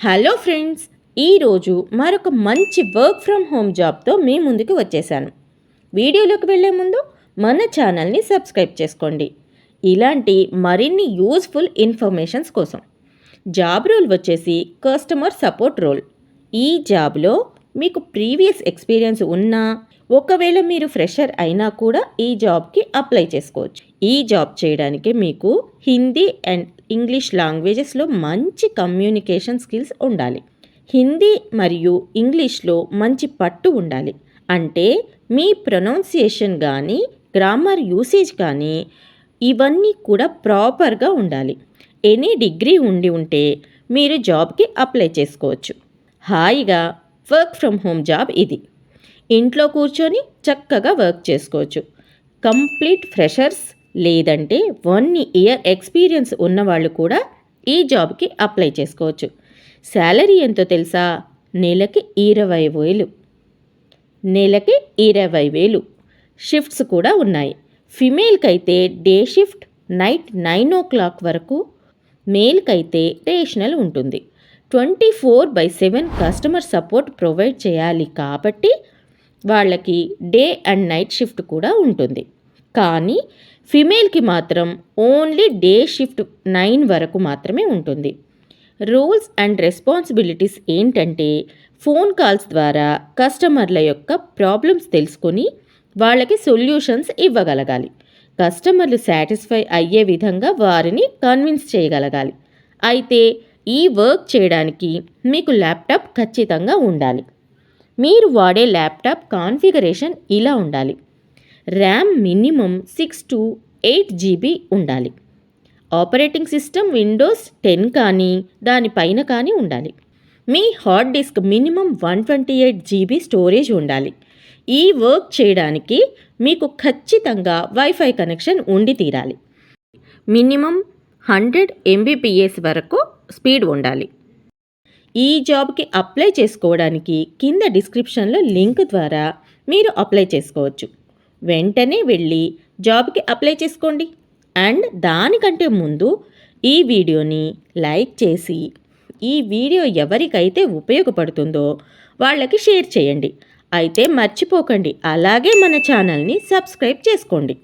Hello friends, ఈరోజు మరొక మంచి వర్క్ ఫ్రమ్ హోమ్ జాబ్తో మీ ముందుకు వచ్చేసాను. వీడియోలోకి వెళ్ళే ముందు మన ఛానల్ని సబ్స్క్రైబ్ చేసుకోండి ఇలాంటి మరిన్ని యూస్ఫుల్ ఇన్ఫర్మేషన్స్ కోసం. జాబ్ రోల్ వచ్చేసి కస్టమర్ సపోర్ట్ రోల్. ఈ జాబ్లో మీకు ప్రీవియస్ ఎక్స్పీరియన్స్ ఉన్నా, ఒకవేళ మీరు ఫ్రెషర్ అయినా కూడా ఈ జాబ్కి అప్లై చేసుకోవచ్చు. ఈ జాబ్ చేయడానికి మీకు హిందీ అండ్ ఇంగ్లీష్ లాంగ్వేజెస్లో మంచి కమ్యూనికేషన్ స్కిల్స్ ఉండాలి. హిందీ మరియు ఇంగ్లీష్లో మంచి పట్టు ఉండాలి. అంటే మీ ప్రొనౌన్సియేషన్ కానీ గ్రామర్ యూసేజ్ కానీ ఇవన్నీ కూడా ప్రాపర్గా ఉండాలి. ఎనీ డిగ్రీ ఉంటే మీరు జాబ్కి అప్లై చేసుకోవచ్చు. హాయిగా వర్క్ ఫ్రమ్ హోమ్ జాబ్ ఇది. ఇంట్లో కూర్చొని చక్కగా వర్క్ చేసుకోవచ్చు. కంప్లీట్ ఫ్రెషర్స్ లేదంటే 1 ఇయర్ ఎక్స్పీరియన్స్ ఉన్నవాళ్ళు కూడా ఈ జాబ్కి అప్లై చేసుకోవచ్చు. శాలరీ ఎంతో తెలుసా? నెలకి 20,000. నెలకి 20,000. షిఫ్ట్స్ కూడా ఉన్నాయి. ఫిమేల్కి అయితే డే షిఫ్ట్ నైట్ 9 o'clock వరకు, మేల్కి అయితే రేషనల్ ఉంటుంది. 24/7 కస్టమర్ సపోర్ట్ ప్రొవైడ్ చేయాలి కాబట్టి వాళ్ళకి డే అండ్ నైట్ షిఫ్ట్ కూడా ఉంటుంది. కానీ ఫిమేల్కి మాత్రం ఓన్లీ డే షిఫ్ట్ 9 వరకు మాత్రమే ఉంటుంది. రూల్స్ అండ్ రెస్పాన్సిబిలిటీస్ ఏంటంటే, ఫోన్ కాల్స్ ద్వారా కస్టమర్ల యొక్క ప్రాబ్లమ్స్ తెలుసుకొని వాళ్ళకి సొల్యూషన్స్ ఇవ్వగలగాలి. కస్టమర్లు సాటిస్ఫై అయ్యే విధంగా వారిని కన్విన్స్ చేయగలగాలి. అయితే ఈ వర్క్ చేయడానికి మీకు ల్యాప్టాప్ ఖచ్చితంగా ఉండాలి. మీరు వాడే ల్యాప్టాప్ కాన్ఫిగరేషన్ ఇలా ఉండాలి. ర్యామ్ మినిమం 6 to 8 GB ఉండాలి. ఆపరేటింగ్ సిస్టమ్ విండోస్ 10 కానీ దానిపైన కానీ ఉండాలి. మీ hard disk minimum 128 GB storage ఉండాలి. ఈ వర్క్ చేయడానికి మీకు ఖచ్చితంగా వైఫై కనెక్షన్ ఉండి తీరాలి. మినిమం 100 Mbps వరకు స్పీడ్ ఉండాలి. ఈ జాబ్కి అప్లై చేసుకోవడానికి కింద డిస్క్రిప్షన్లో లింక్ ద్వారా మీరు అప్లై చేసుకోవచ్చు. వెంటనే వెళ్ళి జాబ్కి అప్లై చేసుకోండి. అండ్ దానికంటే ముందు ఈ వీడియోని లైక్ చేసి, ఈ వీడియో ఎవరికైతే ఉపయోగపడుతుందో వాళ్ళకి షేర్ చేయండి. అయితే మర్చిపోకండి, అలాగే మన ఛానల్ని సబ్స్క్రైబ్ చేసుకోండి.